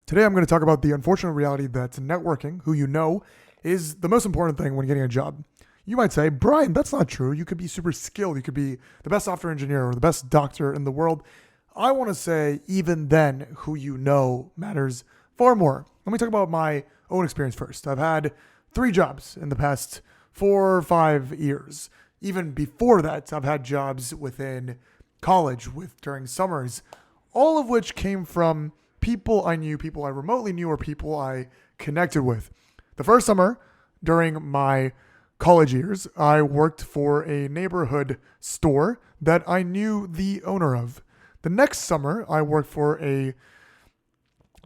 Today, I'm going to talk about the unfortunate reality that networking, who you know, is the most important thing when getting a job. You might say, Brian, that's not true. You could be super skilled. You could be the best software engineer or the best doctor in the world. I want to say, even then, who you know matters far more. Let me talk about my own experience first. I've had 3 jobs in the past 4 or 5 years. Even before that, I've had jobs within college during summers, all of which came from people I knew, people I remotely knew, or people I connected with. The first summer during my college years, I worked for a neighborhood store that I knew the owner of. The next summer, I worked for a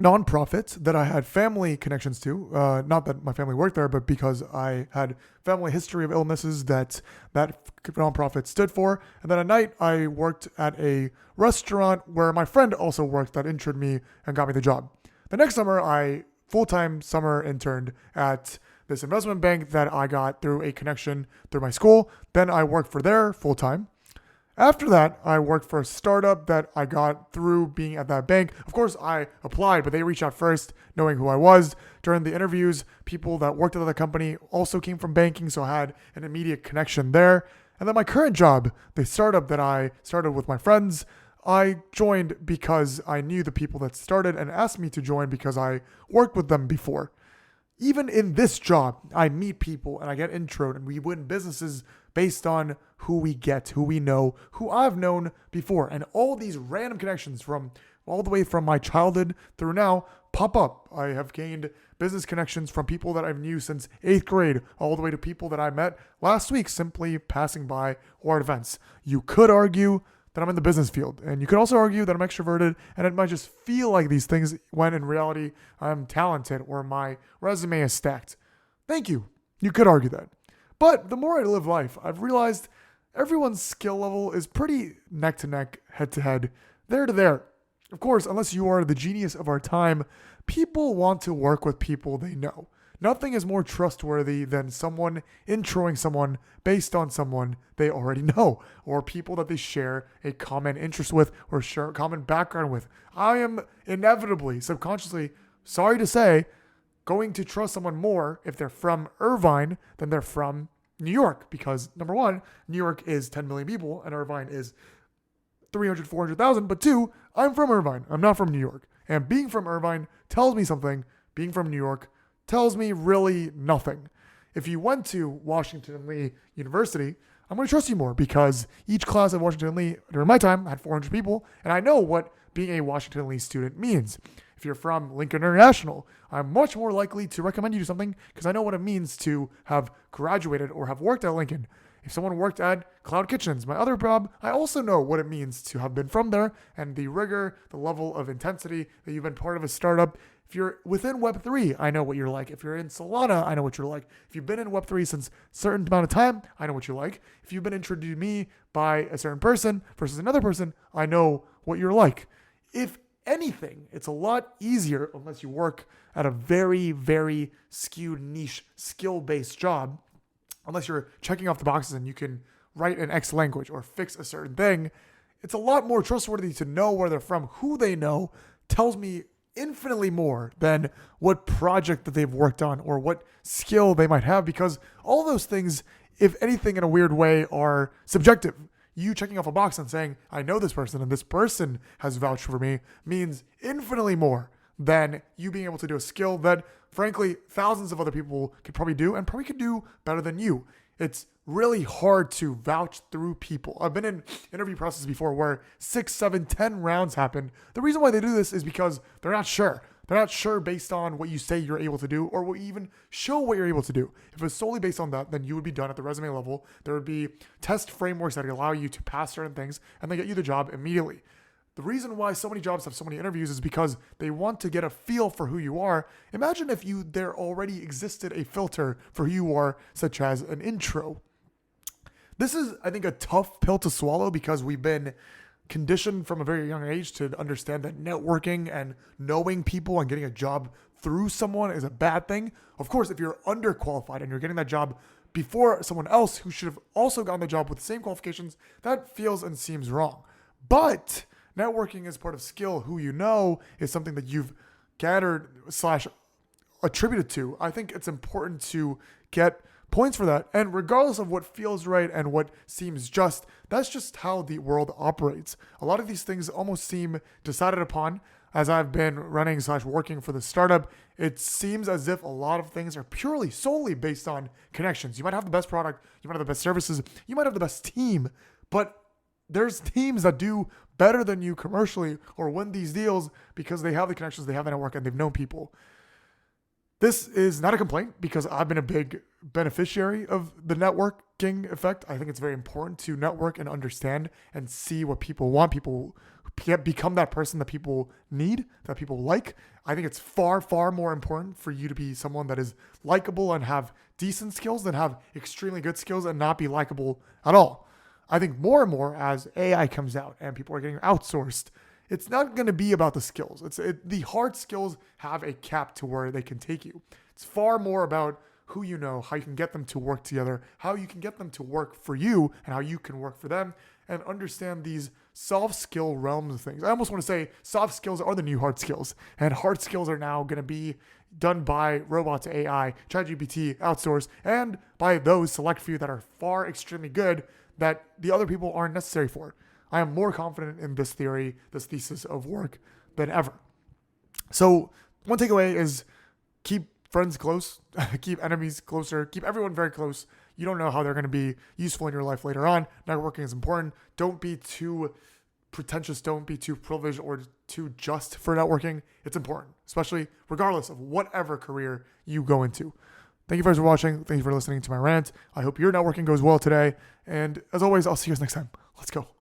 nonprofit that I had family connections to. Not that my family worked there, but because I had family history of illnesses that nonprofit stood for. And then at night, I worked at a restaurant where my friend also worked that interned me and got me the job. The next summer, I full-time summer interned at this investment bank that I got through a connection through my school. Then I worked for there full-time. After that, I worked for a startup that I got through being at that bank. Of course, I applied, but they reached out first, knowing who I was. During the interviews, people that worked at the company also came from banking, so I had an immediate connection there. And then my current job, the startup that I started with my friends, I joined because I knew the people that started and asked me to join because I worked with them before. Even in this job, I meet people and I get introed and we win businesses based on who we get, who we know, who I've known before. And all these random connections from all the way from my childhood through now pop up. I have gained business connections from people that I've knew since 8th grade, all the way to people that I met last week simply passing by or at events. You could argue that I'm in the business field. And you could also argue that I'm extroverted and it might just feel like these things when in reality I'm talented or my resume is stacked. Thank you. You could argue that. But the more I live life, I've realized everyone's skill level is pretty neck to neck, head to head, there to there. Of course, unless you are the genius of our time, people want to work with people they know. Nothing is more trustworthy than someone introing someone based on someone they already know or people that they share a common interest with or share a common background with. I am inevitably, subconsciously, sorry to say, going to trust someone more if they're from Irvine than they're from New York because, number one, New York is 10 million people and Irvine is 300, 400,000. But two, I'm from Irvine. I'm not from New York. And being from Irvine tells me something. Being from New York tells me really nothing. If you went to Washington Lee University, I'm going to trust you more because each class at Washington Lee during my time had 400 people, and I know what being a Washington Lee student means. If you're from Lincoln International, I'm much more likely to recommend you do something because I know what it means to have graduated or have worked at Lincoln. If someone worked at Cloud Kitchens, my other job, I also know what it means to have been from there and the rigor, the level of intensity that you've been part of a startup. If you're within Web3, I know what you're like. If you're in Solana, I know what you're like. If you've been in Web3 since a certain amount of time, I know what you like. If you've been introduced to me by a certain person versus another person, I know what you're like. If anything, it's a lot easier unless you work at a very, very skewed niche skill-based job. Unless you're checking off the boxes and you can write in X language or fix a certain thing, it's a lot more trustworthy to know where they're from. Who they know tells me infinitely more than what project that they've worked on or what skill they might have because all those things, if anything in a weird way, are subjective. You checking off a box and saying, I know this person and this person has vouched for me means infinitely more than you being able to do a skill that, frankly, thousands of other people could probably do and probably could do better than you. It's really hard to vouch through people. I've been in interview processes before where 6, 7, 10 rounds happen. The reason why they do this is because they're not sure. They're not sure based on what you say you're able to do or what you even show what you're able to do. If it's solely based on that, then you would be done at the resume level. There would be test frameworks that allow you to pass certain things and they get you the job immediately. The reason why so many jobs have so many interviews is because they want to get a feel for who you are. Imagine if there already existed a filter for who you are, such as an intro. This is, I think, a tough pill to swallow because we've been conditioned from a very young age to understand that networking and knowing people and getting a job through someone is a bad thing. Of course, if you're underqualified and you're getting that job before someone else who should have also gotten the job with the same qualifications, that feels and seems wrong. But networking is part of skill. Who you know is something that you've gathered slash attributed to. I think it's important to get points for that. And regardless of what feels right and what seems just, that's just how the world operates. A lot of these things almost seem decided upon. As I've been running slash working for the startup, it seems as if a lot of things are purely solely based on connections. You might have the best product, you might have the best services, you might have the best team, but there's teams that do better than you commercially or win these deals because they have the connections, they have the network, and they've known people. This is not a complaint because I've been a big beneficiary of the networking effect. I think it's very important to network and understand and see what people want. People become that person that people need, that people like. I think it's far, far more important for you to be someone that is likable and have decent skills than have extremely good skills and not be likable at all. I think more and more as AI comes out and people are getting outsourced, it's not going to be about the skills. The hard skills have a cap to where they can take you. It's far more about who you know, how you can get them to work together, how you can get them to work for you, and how you can work for them, and understand these soft skill realms of things. I almost want to say soft skills are the new hard skills, and hard skills are now going to be done by robots, AI, ChatGPT, outsourced, and by those select few that are far extremely good that the other people aren't necessary for. I am more confident in this theory, this thesis of work than ever. So one takeaway is keep friends close, keep enemies closer, keep everyone very close. You don't know how they're going to be useful in your life later on. Networking is important. Don't be too pretentious. Don't be too privileged or too just for networking. It's important, especially regardless of whatever career you go into. Thank you guys for watching. Thank you for listening to my rant. I hope your networking goes well today. And as always, I'll see you guys next time. Let's go.